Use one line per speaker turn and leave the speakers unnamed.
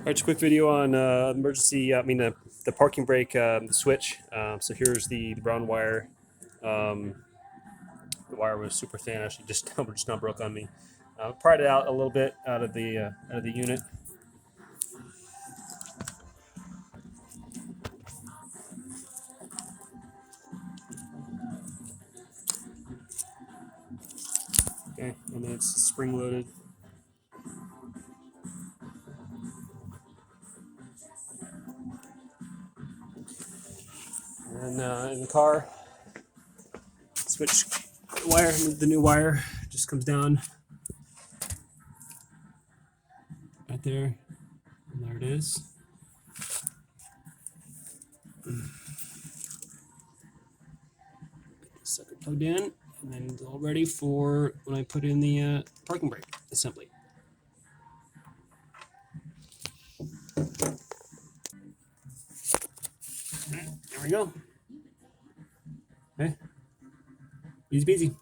All right, just a quick video on the parking brake, the switch. So here's the brown wire. Um, the wire was super thin, actually just now broke on me. Pried it out a little bit out of the unit. Okay, and then it's spring loaded. And in the car, switch wire, the new wire just comes down right there, and there it is. Sucker plugged in, and then it's all ready for when I put in the parking brake assembly. There we go. Okay, easy peasy.